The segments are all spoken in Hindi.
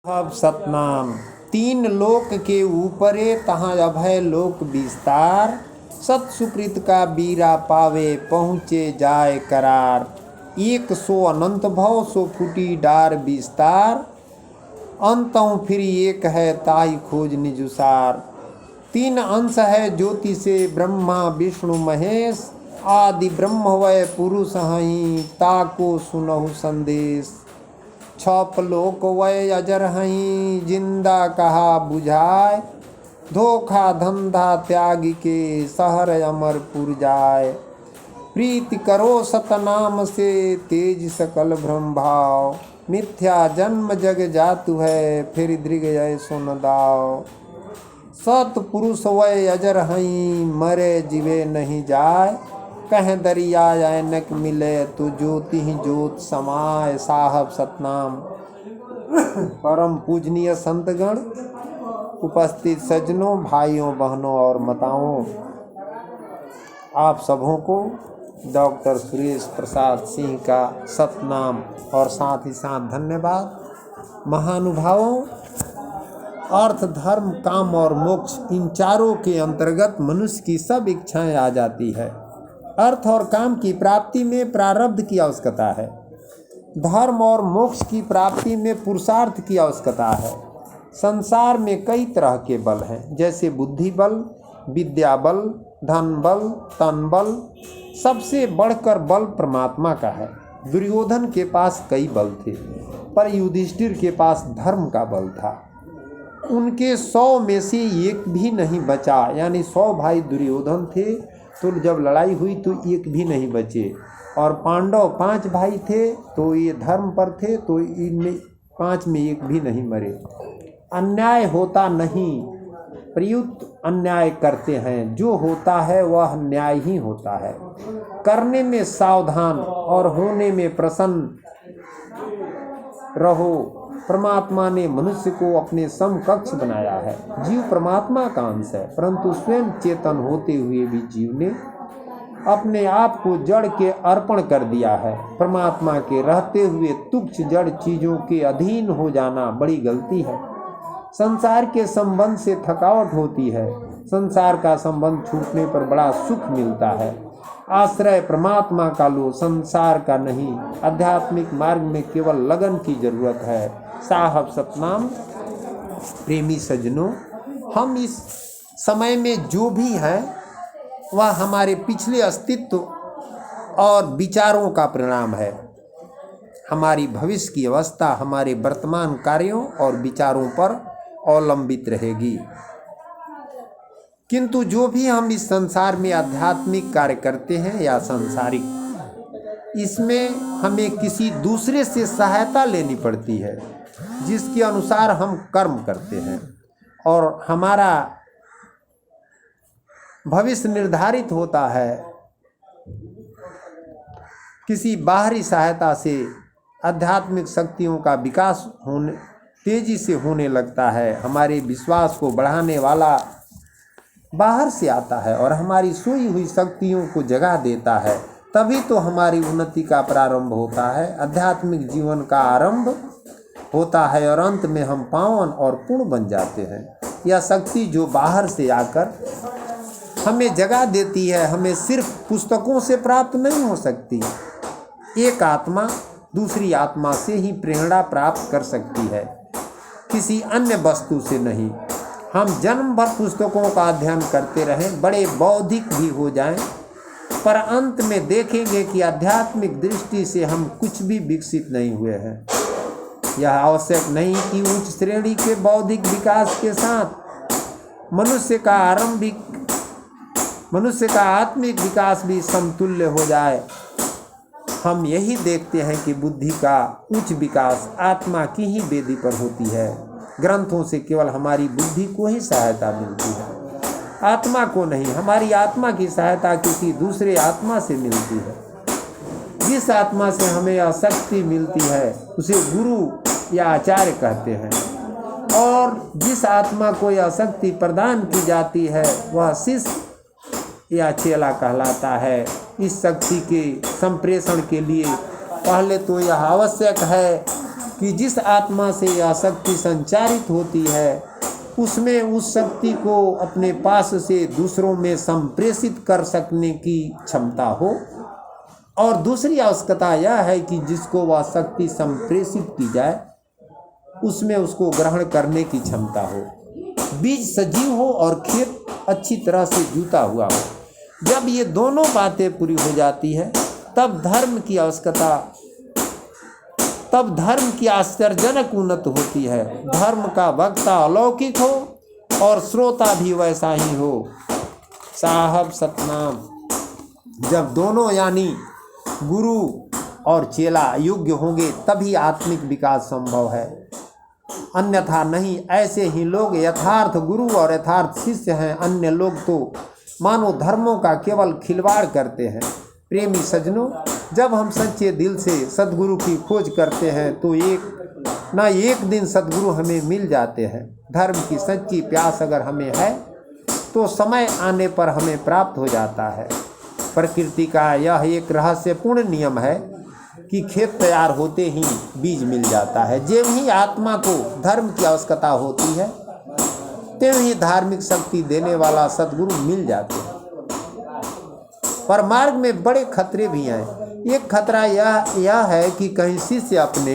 अब सतनाम। तीन लोक के ऊपरे तहाँ अभय लोक विस्तार। सत सुकृत का बीरा पावे पहुँचे जाए करार। एक सो अनंत भव सो फूटी डार विस्तार। अंतों फिर एक है ताई खोज निजुसार। तीन अंश है ज्योति से ब्रह्मा विष्णु महेश। आदि ब्रह्म वै पुरुष हई ताको सुनहु संदेश। छप लोक वै अजर हई जिंदा कहा बुझाए। धोखा धंधा त्याग के सहर अमरपुर जाए। प्रीति करो सतनाम से तेज सकल भ्रम भाव। मिथ्या जन्म जग जातु है फिर दृग जय सुन दाव। सत पुरुष वै अजर हई मरे जीवे नहीं जाए। कह दरिया ऐनक मिले तो ज्योति ही ज्योत समाय। साहब सतनाम। परम पूजनीय संतगण, उपस्थित सज्जनों, भाइयों बहनों और माताओं, आप सबों को डॉक्टर सुरेश प्रसाद सिंह का सतनाम और साथ ही साथ धन्यवाद। महानुभावों, अर्थ धर्म काम और मोक्ष, इन चारों के अंतर्गत मनुष्य की सब इच्छाएं आ जाती है। अर्थ और काम की प्राप्ति में प्रारब्ध की आवश्यकता है। धर्म और मोक्ष की प्राप्ति में पुरुषार्थ की आवश्यकता है। संसार में कई तरह के बल हैं, जैसे बुद्धि बल, विद्या बल, धन बल, तन बल। सबसे बढ़कर बल परमात्मा का है। दुर्योधन के पास कई बल थे, पर युधिष्ठिर के पास धर्म का बल था। उनके 100 में से एक भी नहीं बचा, यानी 100 भाई दुर्योधन थे तो जब लड़ाई हुई तो एक भी नहीं बचे। और पांडव 5 भाई थे तो ये धर्म पर थे तो इनमें 5 में एक भी नहीं मरे। अन्याय होता नहीं, प्रयुक्त अन्याय करते हैं। जो होता है वह न्याय ही होता है। करने में सावधान और होने में प्रसन्न रहो। परमात्मा ने मनुष्य को अपने समकक्ष बनाया है। जीव परमात्मा का अंश है, परंतु स्वयं चेतन होते हुए भी जीव ने अपने आप को जड़ के अर्पण कर दिया है। परमात्मा के रहते हुए तुच्छ जड़ चीजों के अधीन हो जाना बड़ी गलती है। संसार के संबंध से थकावट होती है। संसार का संबंध छूटने पर बड़ा सुख मिलता है। आश्रय परमात्मा का लो, संसार का नहीं। आध्यात्मिक मार्ग में केवल लगन की जरूरत है। साहब सतनाम। प्रेमी सज्जनों, हम इस समय में जो भी हैं वह हमारे पिछले अस्तित्व और विचारों का परिणाम है। हमारी भविष्य की अवस्था हमारे वर्तमान कार्यों और विचारों पर अवलंबित रहेगी। किंतु जो भी हम इस संसार में आध्यात्मिक कार्य करते हैं या सांसारिक, इसमें हमें किसी दूसरे से सहायता लेनी पड़ती है, जिसके अनुसार हम कर्म करते हैं और हमारा भविष्य निर्धारित होता है। किसी बाहरी सहायता से आध्यात्मिक शक्तियों का विकास तेजी से होने लगता है। हमारे विश्वास को बढ़ाने वाला बाहर से आता है और हमारी सोई हुई शक्तियों को जगा देता है। तभी तो हमारी उन्नति का प्रारंभ होता है, आध्यात्मिक जीवन का आरंभ होता है और अंत में हम पावन और पूर्ण बन जाते हैं। यह शक्ति जो बाहर से आकर हमें जगा देती है, हमें सिर्फ पुस्तकों से प्राप्त नहीं हो सकती। एक आत्मा दूसरी आत्मा से ही प्रेरणा प्राप्त कर सकती है, किसी अन्य वस्तु से नहीं। हम जन्म भर पुस्तकों का अध्ययन करते रहें, बड़े बौद्धिक भी हो जाएं, पर अंत में देखेंगे कि आध्यात्मिक दृष्टि से हम कुछ भी विकसित नहीं हुए हैं। यह आवश्यक नहीं कि उच्च श्रेणी के बौद्धिक विकास के साथ मनुष्य का आत्मिक विकास भी समतुल्य हो जाए। हम यही देखते हैं कि बुद्धि का उच्च विकास आत्मा की ही वेदी पर होती है। ग्रंथों से केवल हमारी बुद्धि को ही सहायता मिलती है, आत्मा को नहीं। हमारी आत्मा की सहायता किसी दूसरे आत्मा से मिलती है। जिस आत्मा से हमें यह शक्ति मिलती है उसे गुरु या आचार्य कहते हैं, और जिस आत्मा को यह शक्ति प्रदान की जाती है वह शिष्य या चेला कहलाता है। इस शक्ति के संप्रेषण के लिए पहले तो यह आवश्यक है कि जिस आत्मा से यह शक्ति संचारित होती है उसमें उस शक्ति को अपने पास से दूसरों में संप्रेषित कर सकने की क्षमता हो। और दूसरी आवश्यकता यह है कि जिसको वह शक्ति संप्रेषित की जाए उसमें उसको ग्रहण करने की क्षमता हो। बीज सजीव हो और खेत अच्छी तरह से जुता हुआ हो। जब ये दोनों बातें पूरी हो जाती है तब धर्म की आश्चर्यजनक उन्नति होती है। धर्म का वक्ता अलौकिक हो और श्रोता भी वैसा ही हो। साहब सतनाम। जब दोनों यानी गुरु और चेला योग्य होंगे तभी आत्मिक विकास संभव है, अन्यथा नहीं। ऐसे ही लोग यथार्थ गुरु और यथार्थ शिष्य हैं। अन्य लोग तो मानो धर्मों का केवल खिलवाड़ करते हैं। प्रेमी सज्जनों, जब हम सच्चे दिल से सद्गुरु की खोज करते हैं तो एक दिन सद्गुरु हमें मिल जाते हैं। धर्म की सच्ची प्यास अगर हमें है तो समय आने पर हमें प्राप्त हो जाता है। प्रकृति का यह एक रहस्यपूर्ण नियम है कि खेत तैयार होते ही बीज मिल जाता है। जब ही आत्मा को धर्म की आवश्यकता होती है तब ही धार्मिक शक्ति देने वाला सद्गुरु मिल जाते हैं। पर मार्ग में बड़े खतरे भी हैं। एक खतरा यह है कि कहीं शिष्य अपने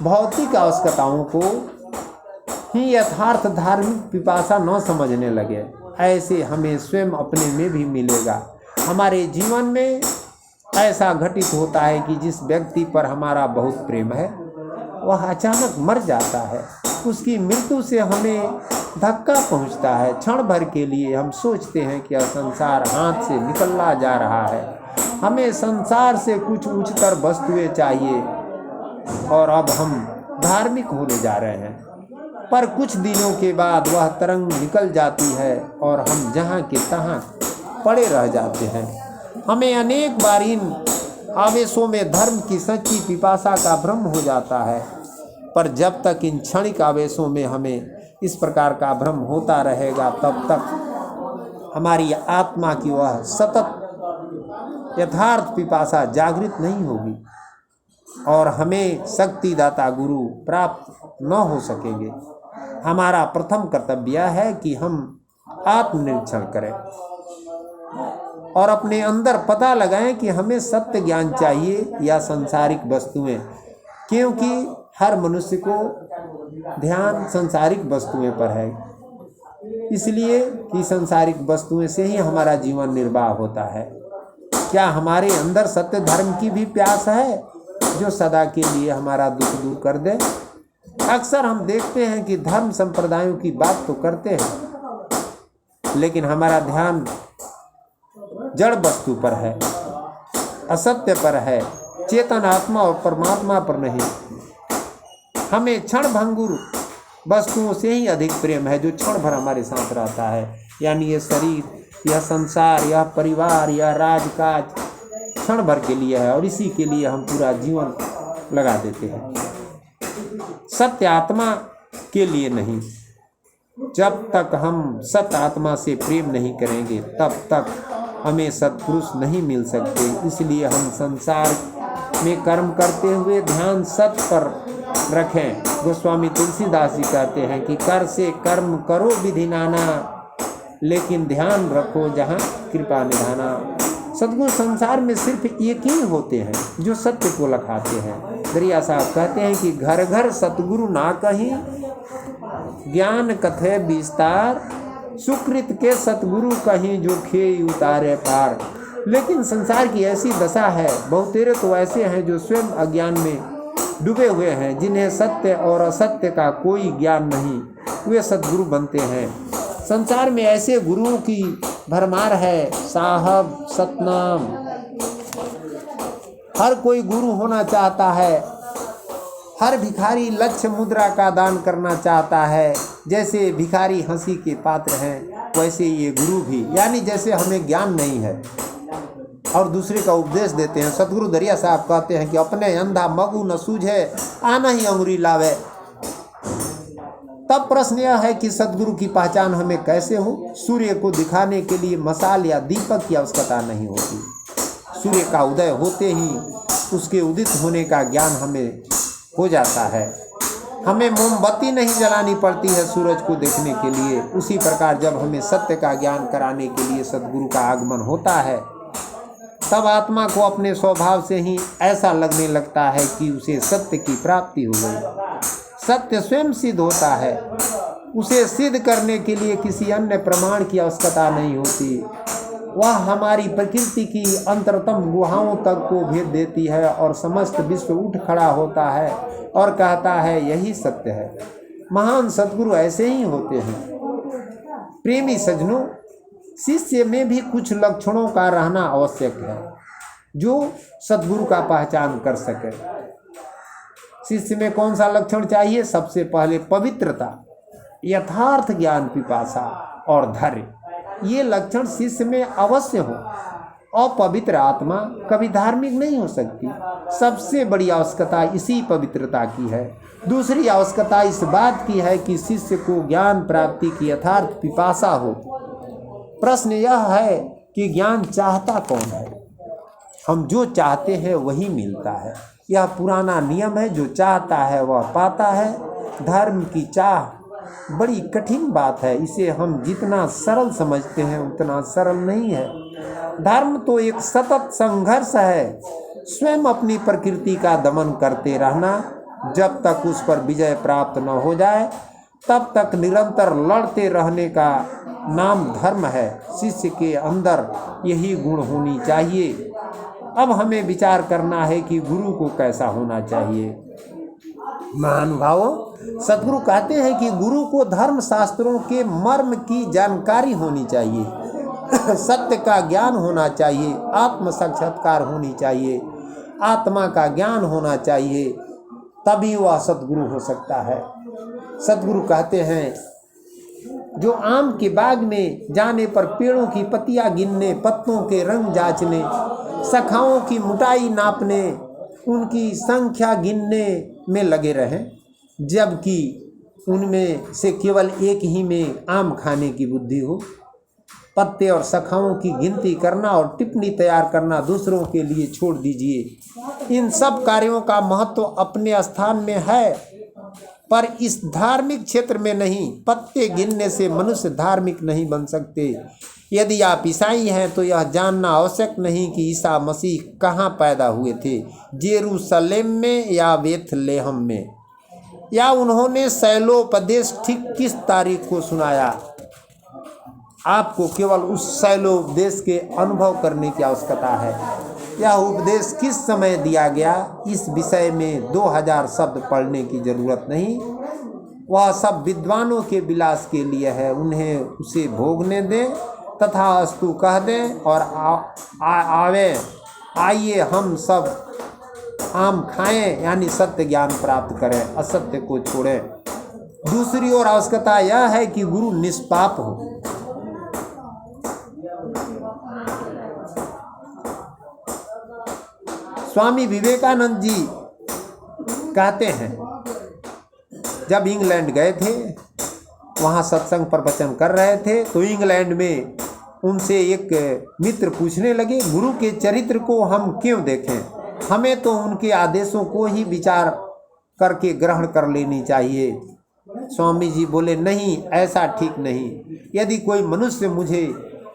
भौतिक आवश्यकताओं को ही यथार्थ धार्मिक पिपासा न समझने लगे। ऐसे हमें स्वयं अपने में भी मिलेगा। हमारे जीवन में ऐसा घटित होता है कि जिस व्यक्ति पर हमारा बहुत प्रेम है वह अचानक मर जाता है। उसकी मृत्यु से हमें धक्का पहुंचता है। क्षण भर के लिए हम सोचते हैं कि यह संसार हाथ से निकलना जा रहा है, हमें संसार से कुछ उच्चतर वस्तुएं चाहिए और अब हम धार्मिक होने जा रहे हैं। पर कुछ दिनों के बाद वह तरंग निकल जाती है और हम जहाँ के तहाँ पड़े रह जाते हैं। हमें अनेक बार इन आवेशों में धर्म की सच्ची पिपासा का भ्रम हो जाता है। पर जब तक इन क्षणिक आवेशों में हमें इस प्रकार का भ्रम होता रहेगा तब तक हमारी आत्मा की वह सतत यथार्थ पिपासा जागृत नहीं होगी और हमें शक्तिदाता गुरु प्राप्त न हो सकेंगे। हमारा प्रथम कर्तव्य है कि हम आत्मनिरीक्षण करें और अपने अंदर पता लगाएं कि हमें सत्य ज्ञान चाहिए या सांसारिक वस्तुएं, क्योंकि हर मनुष्य को ध्यान सांसारिक वस्तुएं पर है, इसलिए कि सांसारिक वस्तुएं से ही हमारा जीवन निर्वाह होता है। क्या हमारे अंदर सत्य धर्म की भी प्यास है जो सदा के लिए हमारा दुख दूर कर दे? अक्सर हम देखते हैं कि धर्म संप्रदायों की बात तो करते हैं लेकिन हमारा ध्यान जड़ वस्तु पर है, असत्य पर है, चेतन आत्मा और परमात्मा पर नहीं। हमें क्षण भंगुर वस्तुओं से ही अधिक प्रेम है जो क्षण भर हमारे साथ रहता है, यानी ये शरीर, यह संसार, यह परिवार, यह राजकाज क्षण भर के लिए है और इसी के लिए हम पूरा जीवन लगा देते हैं, सत्य आत्मा के लिए नहीं। जब तक हम सत्य आत्मा से प्रेम नहीं करेंगे तब तक हमें सत्पुरुष नहीं मिल सकते। इसलिए हम संसार में कर्म करते हुए ध्यान सत्य पर रखें। गोस्वामी तुलसीदास जी कहते हैं कि कर से कर्म करो विधि नाना, लेकिन ध्यान रखो जहाँ कृपा निधाना। सद्गुरु संसार में सिर्फ एक ही होते हैं जो सत्य को लखाते हैं। दरिया साहब कहते हैं कि घर घर सतगुरु ना कहीं, ज्ञान कथे विस्तार, सुकृत के सतगुरु कहीं जो खे उतारे पार। लेकिन संसार की ऐसी दशा है, बहुतेरे तो ऐसे हैं जो स्वयं अज्ञान में डूबे हुए हैं, जिन्हें सत्य और असत्य का कोई ज्ञान नहीं, वे सतगुरु बनते हैं। संसार में ऐसे गुरुओं की भरमार है, साहब सतनाम। हर कोई गुरु होना चाहता है, हर भिखारी लक्ष्य मुद्रा का दान करना चाहता है। जैसे भिखारी हंसी के पात्र हैं वैसे ये गुरु भी, यानी जैसे हमें ज्ञान नहीं है और दूसरे का उपदेश देते हैं। सतगुरु दरिया साहब कहते हैं कि अपने अंधा मगु न सूझे, आना ही अंगुरी लावे। तब प्रश्न यह है कि सतगुरु की पहचान हमें कैसे हो? सूर्य को दिखाने के लिए मशाल या दीपक की आवश्यकता नहीं होती। सूर्य का उदय होते ही उसके उदित होने का ज्ञान हमें हो जाता है। हमें मोमबत्ती नहीं जलानी पड़ती है सूरज को देखने के लिए। उसी प्रकार जब हमें सत्य का ज्ञान कराने के लिए सद्गुरु का आगमन होता है, तब आत्मा को अपने स्वभाव से ही ऐसा लगने लगता है कि उसे सत्य की प्राप्ति हो गई। सत्य स्वयं सिद्ध होता है। उसे सिद्ध करने के लिए किसी अन्य प्रमाण की आवश्यकता नहीं होती। वह हमारी प्रकृति की अंतरतम गुहाओं तक को भेद देती है और समस्त विश्व उठ खड़ा होता है और कहता है यही सत्य है। महान सद्गुरु ऐसे ही होते हैं। प्रेमी सज्जनों, शिष्य में भी कुछ लक्षणों का रहना आवश्यक है जो सद्गुरु का पहचान कर सके। शिष्य में कौन सा लक्षण चाहिए? सबसे पहले पवित्रता, यथार्थ ज्ञान पिपासा और धैर्य। ये लक्षण शिष्य में अवश्य हो। अपवित्र आत्मा कभी धार्मिक नहीं हो सकती। सबसे बड़ी आवश्यकता इसी पवित्रता की है। दूसरी आवश्यकता इस बात की है कि शिष्य को ज्ञान प्राप्ति की यथार्थ पिपासा हो। प्रश्न यह है कि ज्ञान चाहता कौन है? हम जो चाहते हैं वही मिलता है। यह पुराना नियम है, जो चाहता है वह पाता है। धर्म की चाह बड़ी कठिन बात है। इसे हम जितना सरल समझते हैं उतना सरल नहीं है। धर्म तो एक सतत संघर्ष है। स्वयं अपनी प्रकृति का दमन करते रहना। जब तक उस पर विजय प्राप्त न हो जाए तब तक निरंतर लड़ते रहने का नाम धर्म है। शिष्य के अंदर यही गुण होनी चाहिए। अब हमें विचार करना है कि गुरु को कैसा होना चाहिए। महानुभावों, सद्गुरु कहते हैं कि गुरु को धर्म शास्त्रों के मर्म की जानकारी होनी चाहिए, सत्य का ज्ञान होना चाहिए, आत्म साक्षात्कार होनी चाहिए, आत्मा का ज्ञान होना चाहिए, तभी वह सद्गुरु हो सकता है। सद्गुरु कहते हैं जो आम के बाग में जाने पर पेड़ों की पत्तियां गिनने, पत्तों के रंग जांचने, शाखाओं की मोटाई नापने, उनकी संख्या गिनने में लगे रहें, जबकि उनमें से केवल एक ही में आम खाने की बुद्धि हो। पत्ते और शाखाओं की गिनती करना और टिप्पणी तैयार करना दूसरों के लिए छोड़ दीजिए। इन सब कार्यों का महत्व अपने स्थान में है, पर इस धार्मिक क्षेत्र में नहीं। पत्ते गिनने से मनुष्य धार्मिक नहीं बन सकते। यदि आप ईसाई हैं तो यह जानना आवश्यक नहीं कि ईसा मसीह कहाँ पैदा हुए थे, जेरूसलेम में या बेथलेहम में, या उन्होंने शैलोपदेश ठीक किस तारीख को सुनाया। आपको केवल उस शैलोपदेश के अनुभव करने की आवश्यकता है। यह उपदेश किस समय दिया गया, इस विषय में 2000 शब्द पढ़ने की जरूरत नहीं। वह सब विद्वानों के विलास के लिए है। उन्हें उसे भोगने दें तथा अस्तु कह दें और आइए हम सब आम खाएं, यानी सत्य ज्ञान प्राप्त करें, असत्य को छोड़ें। दूसरी ओर आवश्यकता यह है कि गुरु निष्पाप हो। स्वामी विवेकानंद जी कहते हैं, जब इंग्लैंड गए थे, वहाँ सत्संग प्रवचन कर रहे थे, तो इंग्लैंड में उनसे एक मित्र पूछने लगे, गुरु के चरित्र को हम क्यों देखें? हमें तो उनके आदेशों को ही विचार करके ग्रहण कर लेनी चाहिए। स्वामी जी बोले, नहीं, ऐसा ठीक नहीं। यदि कोई मनुष्य मुझे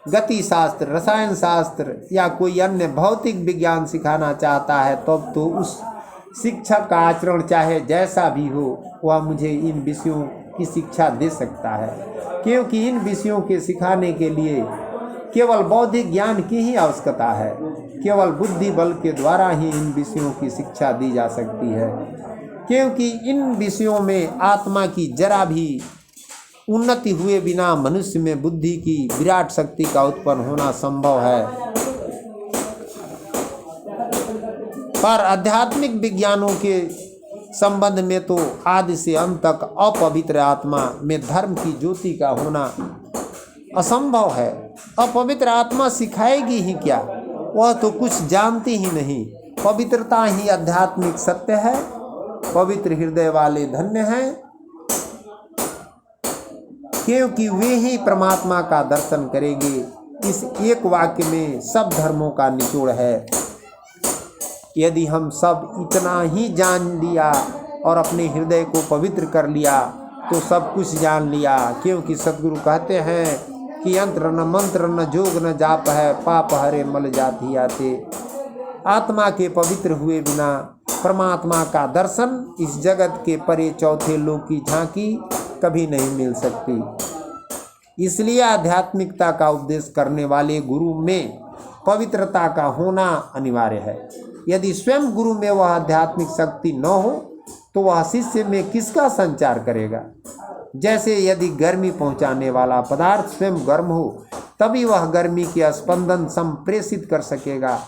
गति शास्त्र, रसायन शास्त्र या कोई अन्य भौतिक विज्ञान सिखाना चाहता है, तब तो उस शिक्षक का आचरण चाहे जैसा भी हो, वह मुझे इन विषयों की शिक्षा दे सकता है, क्योंकि इन विषयों के सिखाने के लिए केवल बौद्धिक ज्ञान की ही आवश्यकता है। केवल बुद्धि बल के द्वारा ही इन विषयों की शिक्षा दी जा सकती है, क्योंकि इन विषयों में आत्मा की जरा भी उन्नति हुए बिना मनुष्य में बुद्धि की विराट शक्ति का उत्पन्न होना संभव है। पर आध्यात्मिक विज्ञानों के संबंध में तो आदि से अंत तक अपवित्र आत्मा में धर्म की ज्योति का होना असंभव है। अपवित्र आत्मा सिखाएगी ही क्या? वह तो कुछ जानती ही नहीं। पवित्रता ही आध्यात्मिक सत्य है। पवित्र हृदय वाले धन्य हैं, क्योंकि वे ही परमात्मा का दर्शन करेंगे। इस एक वाक्य में सब धर्मों का निचोड़ है। यदि हम सब इतना ही जान लिया और अपने हृदय को पवित्र कर लिया तो सब कुछ जान लिया। क्योंकि सतगुरु कहते हैं कि यंत्र न मंत्र न जोग न जाप है, पाप हरे मल जाति आते। आत्मा के पवित्र हुए बिना परमात्मा का दर्शन, इस जगत के परे चौथे लोक की झांकी कभी नहीं मिल सकती। इसलिए आध्यात्मिकता का उपदेश करने वाले गुरु में पवित्रता का होना अनिवार्य है। यदि स्वयं गुरु में वह आध्यात्मिक शक्ति न हो तो वह शिष्य में किसका संचार करेगा। जैसे यदि गर्मी पहुंचाने वाला पदार्थ स्वयं गर्म हो तभी वह गर्मी के स्पंदन संप्रेषित कर सकेगा,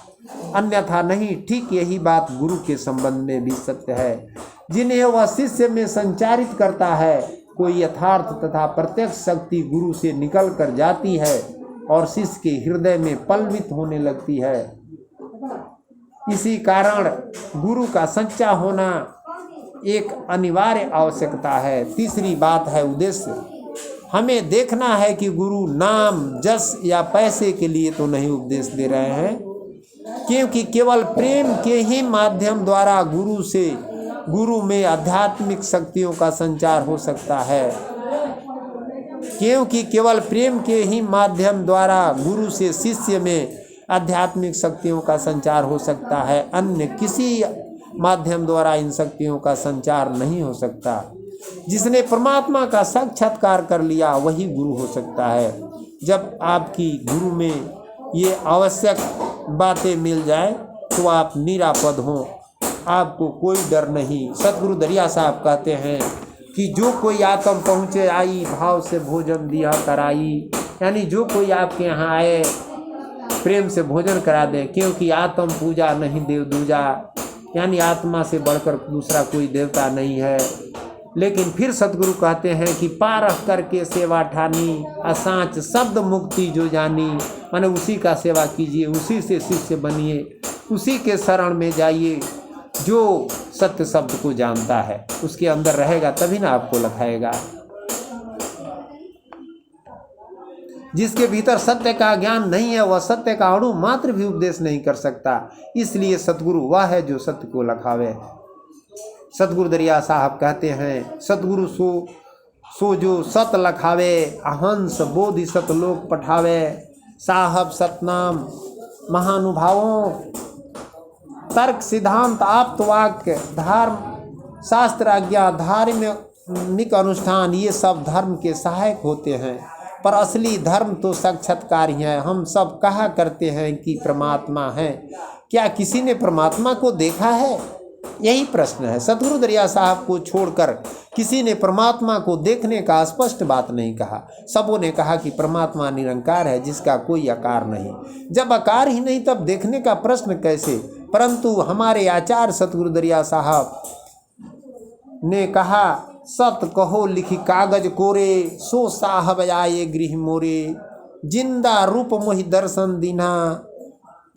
अन्यथा नहीं। ठीक यही बात गुरु के संबंध में भी सत्य है। जिन्हें वह शिष्य में संचारित करता है, कोई यथार्थ तथा प्रत्यक्ष शक्ति गुरु से निकल कर जाती है और शिष्य के हृदय में पल्वित होने लगती है। इसी कारण गुरु का सच्चा होना एक अनिवार्य आवश्यकता है। तीसरी बात है उद्देश्य। हमें देखना है कि गुरु नाम जस या पैसे के लिए तो नहीं उपदेश दे रहे हैं, क्योंकि केवल प्रेम के ही माध्यम द्वारा गुरु में आध्यात्मिक शक्तियों का संचार हो सकता है। क्योंकि केवल प्रेम के ही माध्यम द्वारा गुरु से शिष्य में आध्यात्मिक शक्तियों का संचार हो सकता है, अन्य किसी माध्यम द्वारा इन शक्तियों का संचार नहीं हो सकता। जिसने परमात्मा का साक्षात्कार कर लिया वही गुरु हो सकता है। जब आपकी गुरु में ये आवश्यक बातें मिल जाए तो आप निरापद हों, आपको कोई डर नहीं। सतगुरु दरिया साहब कहते हैं कि जो कोई आत्म पहुँचे आई, भाव से भोजन दिया कराई। यानी जो कोई आपके यहाँ आए प्रेम से भोजन करा दे, क्योंकि आत्म पूजा नहीं देव दूजा, यानी आत्मा से बढ़कर दूसरा कोई देवता नहीं है। लेकिन फिर सतगुरु कहते हैं कि पारख करके सेवा ठानी, असांच शब्द मुक्ति जो जानी। माने उसी का सेवा कीजिए, उसी से शिष्य बनिए, उसी के शरण में जाइए। जो सत्य शब्द को जानता है उसके अंदर रहेगा तभी ना आपको लखाएगा। जिसके भीतर सत्य का ज्ञान नहीं है वह सत्य का अणु मात्र भी उपदेश नहीं कर सकता। इसलिए सतगुरु वह है जो सत्य को लखावे। सतगुरु दरिया साहब कहते हैं, सतगुरु सो जो सत लखावे, अहंस बोधि सतलोक पठावे। साहब सतनाम महानुभावों, तर्क सिद्धांत आप्त वाक्य धर्म शास्त्र आज्ञा धार्मिक अनुष्ठान ये सब धर्म के सहायक होते हैं, पर असली धर्म तो साक्षात्कार ही है। हम सब कहा करते हैं कि परमात्मा है, क्या किसी ने परमात्मा को देखा है? यही प्रश्न है। सतगुरु दरिया साहब को छोड़कर किसी ने परमात्मा को देखने का स्पष्ट बात नहीं कहा। सबों ने कहा कि परमात्मा निरंकार है जिसका कोई आकार नहीं। जब आकार ही नहीं तब देखने का प्रश्न कैसे? परंतु हमारे आचार्य सतगुरु दरिया साहब ने कहा, सत कहो लिखी कागज कोरे, सो साहब आए गृह मोरे। जिंदा रूप मोहि दर्शन दीना,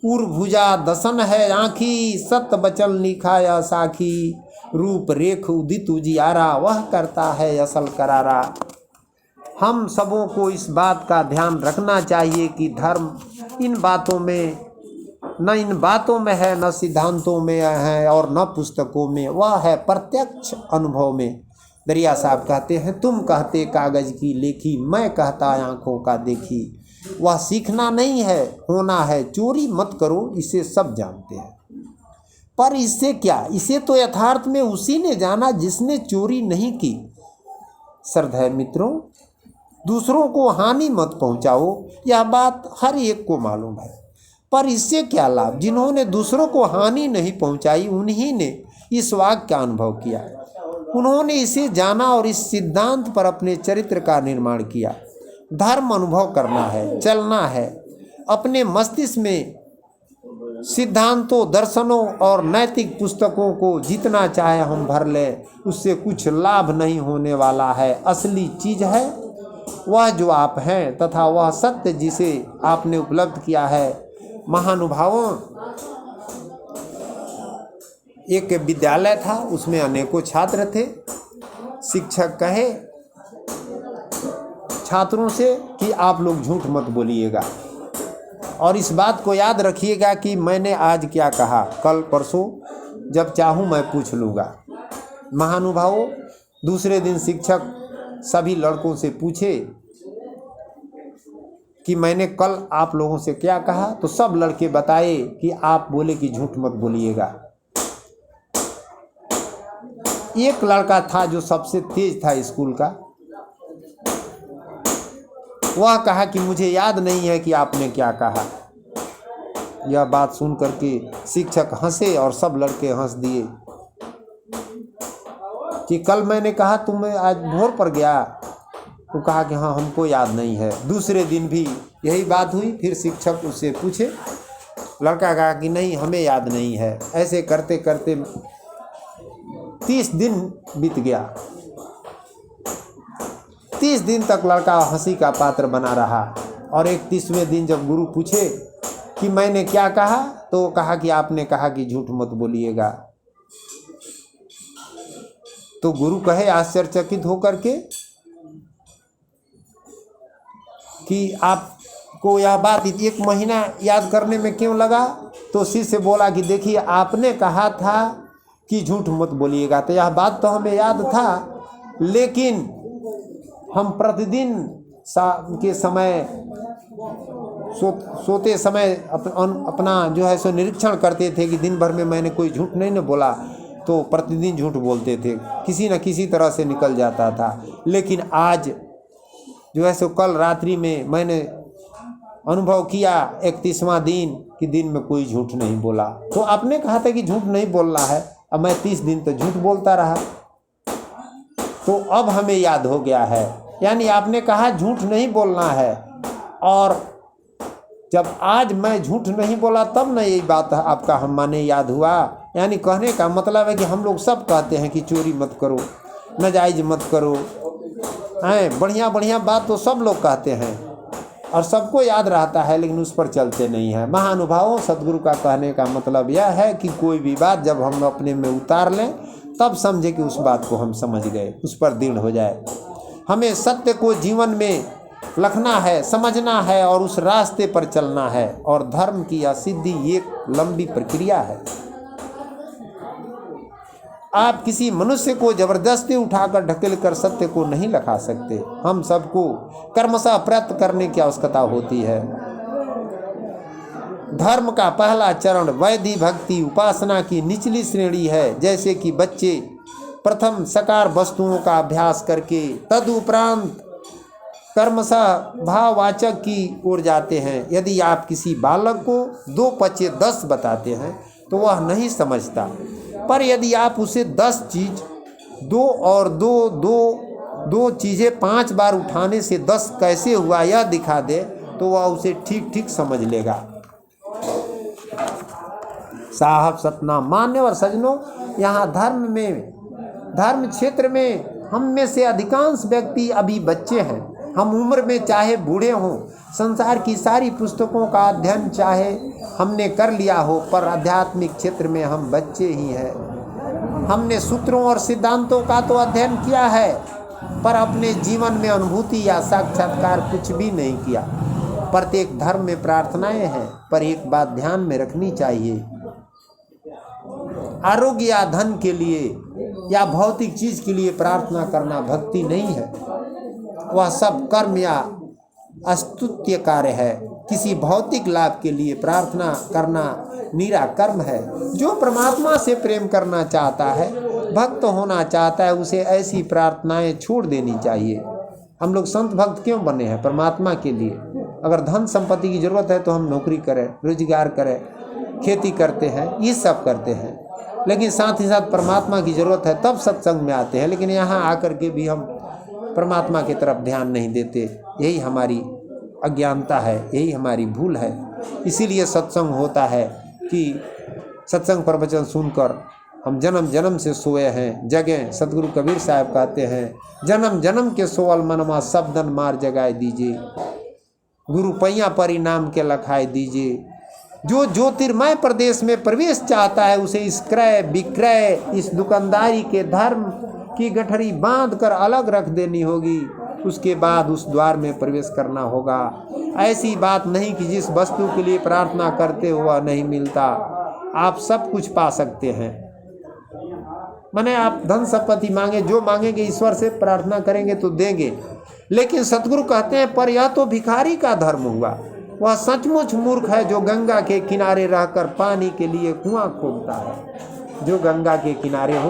पूर्वभुजा दसन है आँखी। सत बचन लिखाया साखी, रूप रेख उदित उजियारा। वह करता है असल करारा। हम सबों को इस बात का ध्यान रखना चाहिए कि धर्म इन बातों में है, न सिद्धांतों में है और न पुस्तकों में। वह है प्रत्यक्ष अनुभव में। दरिया साहब कहते हैं, तुम कहते कागज की लेखी, मैं कहता आँखों का देखी। वह सीखना नहीं है, होना है। चोरी मत करो, इसे सब जानते हैं, पर इससे क्या? इसे तो यथार्थ में उसी ने जाना जिसने चोरी नहीं की। श्रद्धेय मित्रों, दूसरों को हानि मत पहुंचाओ, यह बात हर एक को मालूम है, पर इससे क्या लाभ? जिन्होंने दूसरों को हानि नहीं पहुंचाई उन्हीं ने इस वाक्य का अनुभव किया। उन्होंने इसे जाना और इस सिद्धांत पर अपने चरित्र का निर्माण किया। धर्म अनुभव करना है, चलना है। अपने मस्तिष्क में सिद्धांतों, दर्शनों और नैतिक पुस्तकों को जितना चाहे हम भर लें, उससे कुछ लाभ नहीं होने वाला है। असली चीज़ है वह जो आप हैं तथा वह सत्य जिसे आपने उपलब्ध किया है। महानुभावों, एक विद्यालय था, उसमें अनेकों छात्र थे। शिक्षक कहे छात्रों से कि आप लोग झूठ मत बोलिएगा और इस बात को याद रखिएगा कि मैंने आज क्या कहा, कल परसों जब चाहूँ मैं पूछ लूँगा। महानुभावों, दूसरे दिन शिक्षक सभी लड़कों से पूछे कि मैंने कल आप लोगों से क्या कहा, तो सब लड़के बताए कि आप बोले कि झूठ मत बोलिएगा। एक लड़का था जो सबसे तेज था स्कूल का, वह कहा कि मुझे याद नहीं है कि आपने क्या कहा। यह बात सुन करके शिक्षक हंसे और सब लड़के हंस दिए कि कल मैंने कहा तुम्हें आज भोर पर गया, तो कहा कि हाँ हमको याद नहीं है। दूसरे दिन भी यही बात हुई, फिर शिक्षक उससे पूछे, लड़का कहा कि नहीं हमें याद नहीं है। ऐसे करते करते 30 दिन बीत गया। 30 दिन तक लड़का हंसी का पात्र बना रहा और 31वें दिन जब गुरु पूछे कि मैंने क्या कहा, तो कहा कि आपने कहा कि झूठ मत बोलिएगा। तो गुरु कहे आश्चर्यचकित होकर के कि आपको यह बात 1 महीना याद करने में क्यों लगा। तो शिष्य बोला कि देखिए आपने कहा था कि झूठ मत बोलिएगा, तो यह बात तो हमें याद था, लेकिन हम प्रतिदिन के समय सोते समय अपना जो है सो निरीक्षण करते थे कि दिन भर में मैंने कोई झूठ नहीं न बोला, तो प्रतिदिन झूठ बोलते थे, किसी न किसी तरह से निकल जाता था। लेकिन आज जो है सो कल रात्रि में मैंने अनुभव किया 31वां दिन कि दिन में कोई झूठ नहीं बोला। तो आपने कहा था कि झूठ नहीं बोलना है, अब मैं 30 दिन तो झूठ बोलता रहा, तो अब हमें याद हो गया है। यानी आपने कहा झूठ नहीं बोलना है, और जब आज मैं झूठ नहीं बोला तब न यही बात आपका हम माने याद हुआ। यानी कहने का मतलब है कि हम लोग सब कहते हैं कि चोरी मत करो, नाजायज मत करो, हैं बढ़िया बढ़िया बात तो सब लोग कहते हैं और सबको याद रहता है, लेकिन उस पर चलते नहीं हैं। महानुभावों, सदगुरु का कहने का मतलब यह है कि कोई भी बात जब हम अपने में उतार लें तब समझे कि उस बात को हम समझ गए, उस पर दृढ़ हो जाए। हमें सत्य को जीवन में रखना है, समझना है और उस रास्ते पर चलना है। और धर्म की यह सिद्धि एक लंबी प्रक्रिया है। आप किसी मनुष्य को जबरदस्ती उठाकर ढकेल कर सत्य को नहीं लखा सकते। हम सबको कर्मशः प्रयत्न करने की आवश्यकता होती है। धर्म का पहला चरण वैधि भक्ति उपासना की निचली श्रेणी है। जैसे कि बच्चे प्रथम साकार वस्तुओं का अभ्यास करके तदुपरांत कर्मशः भाववाचक की ओर जाते हैं। यदि आप किसी बालक को 2 पचे 10 बताते हैं तो वह नहीं समझता, पर यदि आप उसे 10 चीज 2 और 2 चीज़ें 5 बार उठाने से 10 कैसे हुआ यह दिखा दे तो वह उसे ठीक ठीक समझ लेगा। साहब सतनाम मान्यवर सज्जनों, यहाँ धर्म क्षेत्र में हम में से अधिकांश व्यक्ति अभी बच्चे हैं। हम उम्र में चाहे बूढ़े हों, संसार की सारी पुस्तकों का अध्ययन चाहे हमने कर लिया हो, पर आध्यात्मिक क्षेत्र में हम बच्चे ही हैं। हमने सूत्रों और सिद्धांतों का तो अध्ययन किया है, पर अपने जीवन में अनुभूति या साक्षात्कार कुछ भी नहीं किया। प्रत्येक धर्म में प्रार्थनाएं हैं, पर एक बात ध्यान में रखनी चाहिए, आरोग्य या धन के लिए या भौतिक चीज के लिए प्रार्थना करना भक्ति नहीं है। वह सब कर्म या अस्तुत्य कार्य है। किसी भौतिक लाभ के लिए प्रार्थना करना नीरा कर्म है। जो परमात्मा से प्रेम करना चाहता है, भक्त होना चाहता है, उसे ऐसी प्रार्थनाएं छोड़ देनी चाहिए। हम लोग संत भक्त क्यों बने हैं? परमात्मा के लिए। अगर धन संपत्ति की जरूरत है तो हम नौकरी करें, रोजगार करें, खेती करते हैं, ये सब करते हैं, लेकिन साथ ही साथ परमात्मा की जरूरत है तब सत्संग में आते हैं। लेकिन यहाँ आकर के भी हम परमात्मा की तरफ ध्यान नहीं देते। यही हमारी अज्ञानता है, यही हमारी भूल है। इसीलिए सत्संग होता है कि सत्संग प्रवचन सुनकर हम जन्म जन्म से सोए हैं, जगें। सतगुरु कबीर साहब कहते हैं, जन्म जन्म के सोअल मनमा सबदन मार जगाए दीजिए, गुरु पैया परिणाम के लखाए दीजिए। जो ज्योतिर्मय प्रदेश में प्रवेश चाहता है उसे इस क्रय विक्रय, इस दुकानदारी के धर्म की गठरी बांध कर अलग रख देनी होगी। उसके बाद उस द्वार में प्रवेश करना होगा। ऐसी बात नहीं कि जिस वस्तु के लिए प्रार्थना करते हुआ नहीं मिलता। आप सब कुछ पा सकते हैं। माने आप धन संपत्ति मांगे, जो मांगेंगे ईश्वर से प्रार्थना करेंगे तो देंगे। लेकिन सतगुरु कहते हैं पर यह तो भिखारी का धर्म हुआ। वह सचमुच मूर्ख है जो गंगा के किनारे रहकर पानी के लिए कुआं खोदता है। जो गंगा के किनारे हो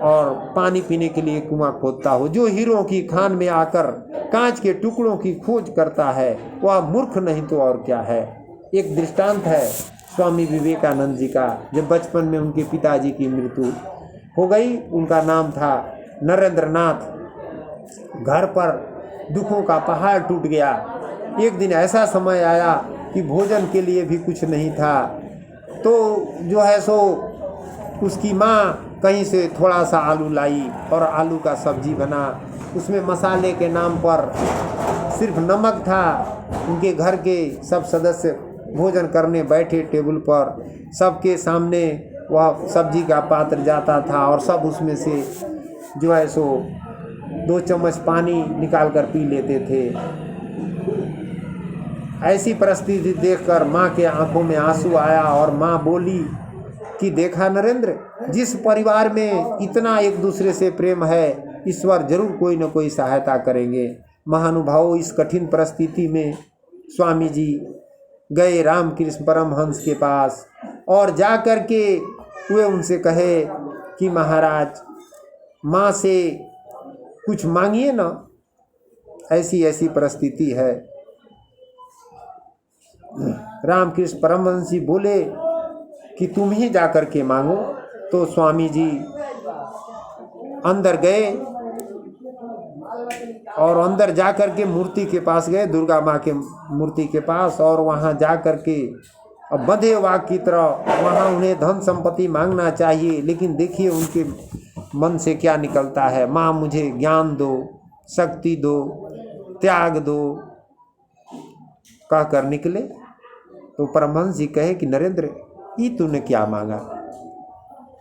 और पानी पीने के लिए कुआं खोदता हो, जो हीरों की खान में आकर कांच के टुकड़ों की खोज करता है, वह मूर्ख नहीं तो और क्या है। एक दृष्टांत है स्वामी विवेकानंद जी का। जब बचपन में उनके पिताजी की मृत्यु हो गई, उनका नाम था नरेंद्र नाथ। घर पर दुखों का पहाड़ टूट गया। एक दिन ऐसा समय आया कि भोजन के लिए भी कुछ नहीं था। तो जो है सो उसकी माँ कहीं से थोड़ा सा आलू लाई और आलू का सब्जी बना। उसमें मसाले के नाम पर सिर्फ नमक था। उनके घर के सब सदस्य भोजन करने बैठे टेबल पर, सबके सामने वह सब्जी का पात्र जाता था और सब उसमें से जो है सो 2 चम्मच पानी निकाल कर पी लेते थे। ऐसी परिस्थिति देखकर माँ के आंखों में आंसू आया और माँ बोली कि देखा नरेंद्र, जिस परिवार में इतना एक दूसरे से प्रेम है, ईश्वर जरूर कोई न कोई सहायता करेंगे। महानुभावों, इस कठिन परिस्थिति में स्वामी जी गए रामकृष्ण परमहंस के पास और जा कर के वे उनसे कहे कि महाराज, माँ से कुछ मांगिए ना, ऐसी ऐसी परिस्थिति है। रामकृष्ण परमहंस जी बोले कि तुम ही जा कर के मांगो। तो स्वामी जी अंदर गए और अंदर जा कर के मूर्ति के पास गए, दुर्गा माँ के मूर्ति के पास, और वहाँ जा कर के अब बंधे वाघ की तरह वहाँ उन्हें धन संपत्ति मांगना चाहिए। लेकिन देखिए उनके मन से क्या निकलता है, माँ मुझे ज्ञान दो, शक्ति दो, त्याग दो, कह कर निकले। तो परमहंस जी कहे कि नरेंद्र, ये तूने क्या मांगा?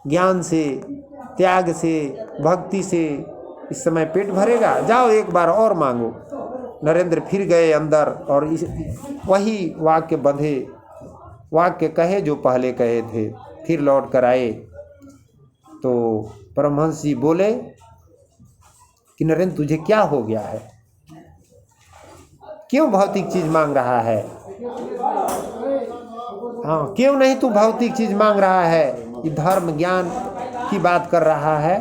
ज्ञान से, त्याग से, भक्ति से इस समय पेट भरेगा? जाओ एक बार और मांगो। नरेंद्र फिर गए अंदर और वही वाक्य बंधे, वाक्य कहे जो पहले कहे थे, फिर लौट कर आए। तो परमहंस जी बोले कि नरेंद्र, तुझे क्या हो गया है? क्यों भौतिक चीज मांग रहा है? हाँ, क्यों नहीं तू भौतिक चीज मांग रहा है? ये धर्म ज्ञान की बात कर रहा है।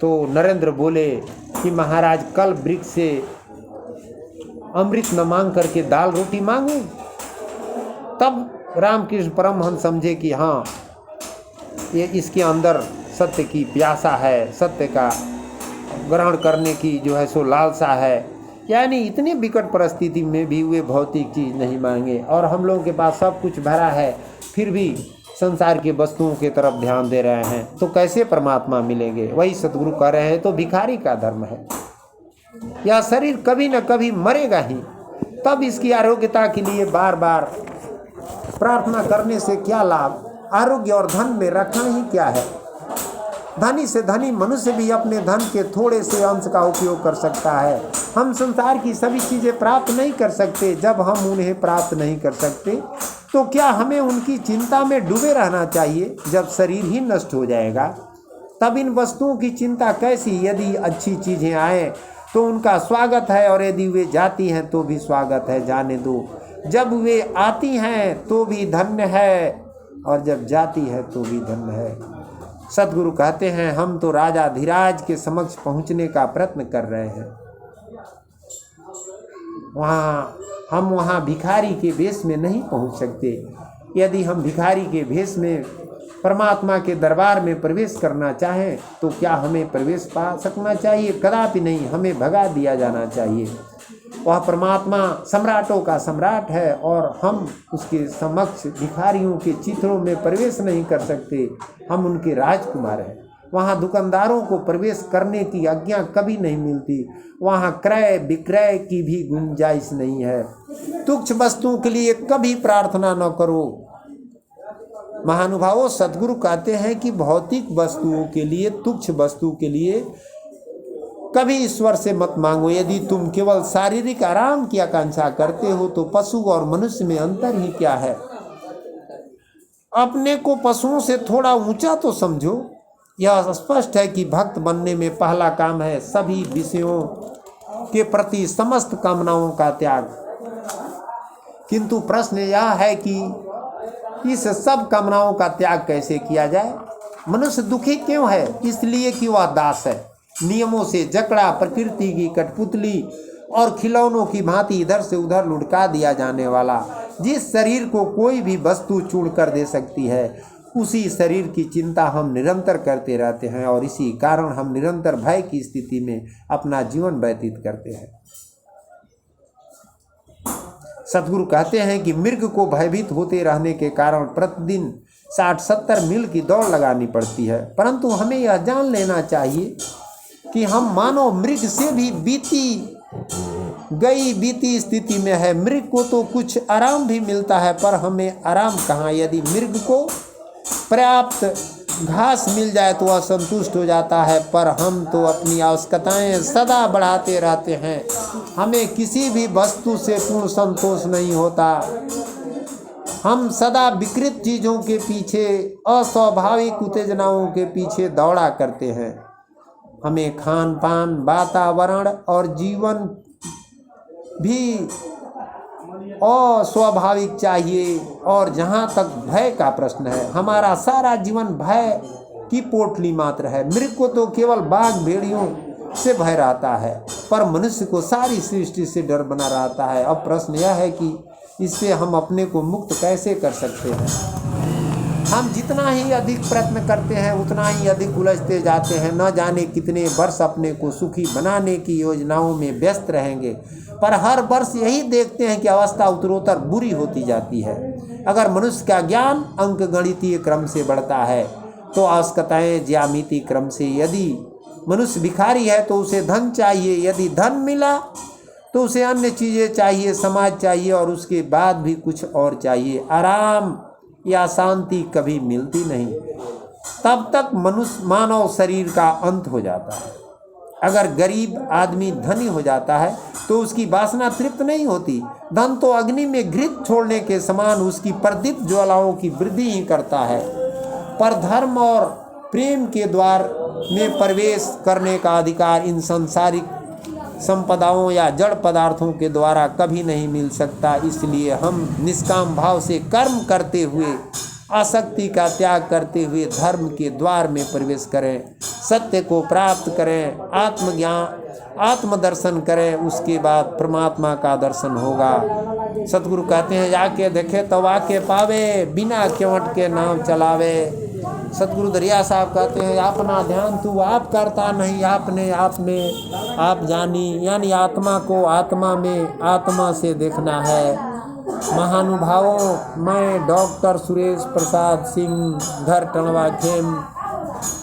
तो नरेंद्र बोले कि महाराज, कल वृक्ष से अमृत न मांग करके दाल रोटी मांगू? तब रामकृष्ण परमहंस समझे कि हाँ, ये इसके अंदर सत्य की प्यासा है, सत्य का ग्रहण करने की जो है सो लालसा है। यानी इतनी विकट परिस्थिति में भी वे भौतिक चीज़ नहीं मांगे। और हम लोगों के पास सब कुछ भरा है, फिर भी संसार की वस्तुओं की तरफ ध्यान दे रहे हैं, तो कैसे परमात्मा मिलेंगे? वही सतगुरु कह रहे हैं, तो भिखारी का धर्म है। यह शरीर कभी न कभी मरेगा ही, तब इसकी आरोग्यता के लिए बार बार प्रार्थना करने से क्या लाभ? आरोग्य और धन में रखना ही क्या है? धनी से धनी मनुष्य भी अपने धन के थोड़े से अंश का उपयोग कर सकता है। हम संसार की सभी चीज़ें प्राप्त नहीं कर सकते। जब हम उन्हें प्राप्त नहीं कर सकते तो क्या हमें उनकी चिंता में डूबे रहना चाहिए? जब शरीर ही नष्ट हो जाएगा तब इन वस्तुओं की चिंता कैसी? यदि अच्छी चीज़ें आएँ तो उनका स्वागत है, और यदि वे जाती हैं तो भी स्वागत है, जाने दो। जब वे आती हैं तो भी धन्य है, और जब जाती है तो भी धन्य है। सतगुरु कहते हैं, हम तो राजाधिराज के समक्ष पहुंचने का प्रयत्न कर रहे हैं। हम वहाँ भिखारी के भेष में नहीं पहुंच सकते। यदि हम भिखारी के भेष में परमात्मा के दरबार में प्रवेश करना चाहें तो क्या हमें प्रवेश पा सकना चाहिए? कदापि नहीं, हमें भगा दिया जाना चाहिए। वह परमात्मा सम्राटों का सम्राट है और हम उसके समक्ष भिखारियों के चित्रों में प्रवेश नहीं कर सकते। हम उनके राजकुमार हैं। वहाँ दुकानदारों को प्रवेश करने की आज्ञा कभी नहीं मिलती। वहाँ क्रय विक्रय की भी गुंजाइश नहीं है। तुच्छ वस्तुओं के लिए कभी प्रार्थना न करो। महानुभावों, सद्गुरु कहते हैं कि भौतिक वस्तुओं के लिए, तुच्छ वस्तु के लिए कभी ईश्वर से मत मांगो। यदि तुम केवल शारीरिक आराम की आकांक्षा करते हो तो पशु और मनुष्य में अंतर ही क्या है? अपने को पशुओं से थोड़ा ऊंचा तो समझो। यह स्पष्ट है कि भक्त बनने में पहला काम है सभी विषयों के प्रति समस्त कामनाओं का त्याग। किंतु प्रश्न यह है कि इस सब कामनाओं का त्याग कैसे किया जाए। मनुष्य दुखी क्यों है? इसलिए कि वह दास है, नियमों से जकड़ा, प्रकृति की कठपुतली और खिलौनों की भांति इधर से उधर लुढ़का दिया जाने वाला। जिस शरीर को कोई भी वस्तु चूड़ कर दे सकती है, उसी शरीर की चिंता हम निरंतर करते रहते हैं और इसी कारण हम निरंतर भय की स्थिति में अपना जीवन व्यतीत करते हैं। सतगुरु कहते हैं कि मृग को भयभीत होते रहने के कारण प्रतिदिन 60-70 मील की दौड़ लगानी पड़ती है, परंतु हमें यह जान लेना चाहिए कि हम मानव मृग से भी बीती स्थिति में है। मृग को तो कुछ आराम भी मिलता है, पर हमें आराम कहाँ। यदि मृग को पर्याप्त घास मिल जाए तो वह संतुष्ट हो जाता है, पर हम तो अपनी आवश्यकताएं सदा बढ़ाते रहते हैं। हमें किसी भी वस्तु से पूर्ण संतोष नहीं होता। हम सदा विकृत चीज़ों के पीछे, अस्वाभाविक उत्तेजनाओं के पीछे दौड़ा करते हैं। हमें खान पान, वातावरण और जीवन भी अस्वाभाविक चाहिए। और जहाँ तक भय का प्रश्न है, हमारा सारा जीवन भय की पोटली मात्र है। मृग को तो केवल बाघ भेड़ियों से भय रहता है, पर मनुष्य को सारी सृष्टि से डर बना रहता है। अब प्रश्न यह है कि इससे हम अपने को मुक्त कैसे कर सकते हैं। हम जितना ही अधिक प्रयत्न करते हैं उतना ही अधिक उलझते जाते हैं। न जाने कितने वर्ष अपने को सुखी बनाने की योजनाओं में व्यस्त रहेंगे, पर हर वर्ष यही देखते हैं कि अवस्था उत्तरोत्तर बुरी होती जाती है। अगर मनुष्य का ज्ञान अंकगणितीय क्रम से बढ़ता है तो आवश्यकताएं ज्यामितीय क्रम से। यदि मनुष्य भिखारी है तो उसे धन चाहिए, यदि धन मिला तो उसे अन्य चीज़ें चाहिए, समाज चाहिए और उसके बाद भी कुछ और चाहिए। आराम या शांति कभी मिलती नहीं। तब तक मानव शरीर का अंत हो जाता है। अगर गरीब आदमी धनी हो जाता है तो उसकी वासना तृप्त नहीं होती। धन तो अग्नि में घृत छोड़ने के समान उसकी प्रदीप्त ज्वालाओं की वृद्धि ही करता है, पर धर्म और प्रेम के द्वार में प्रवेश करने का अधिकार इन सांसारिक संपदाओं या जड़ पदार्थों के द्वारा कभी नहीं मिल सकता। इसलिए हम निष्काम भाव से कर्म करते हुए, आसक्ति का त्याग करते हुए धर्म के द्वार में प्रवेश करें, सत्य को प्राप्त करें, आत्मज्ञान, आत्मदर्शन करें, उसके बाद परमात्मा का दर्शन होगा। सतगुरु कहते हैं जाके देखे तो वाके पावे, बिना केवट के नाम चलावे। सतगुरु दरिया साहब कहते हैं अपना ध्यान तू आप करता नहीं, आपने आप में आप जानी। यानी आत्मा को आत्मा में आत्मा से देखना है। महानुभावों, मैं डॉक्टर सुरेश प्रसाद सिंह, घर टणवा खेम,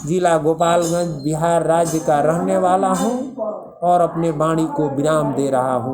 जिला गोपालगंज, बिहार राज्य का रहने वाला हूँ और अपने वाणी को विराम दे रहा हूँ।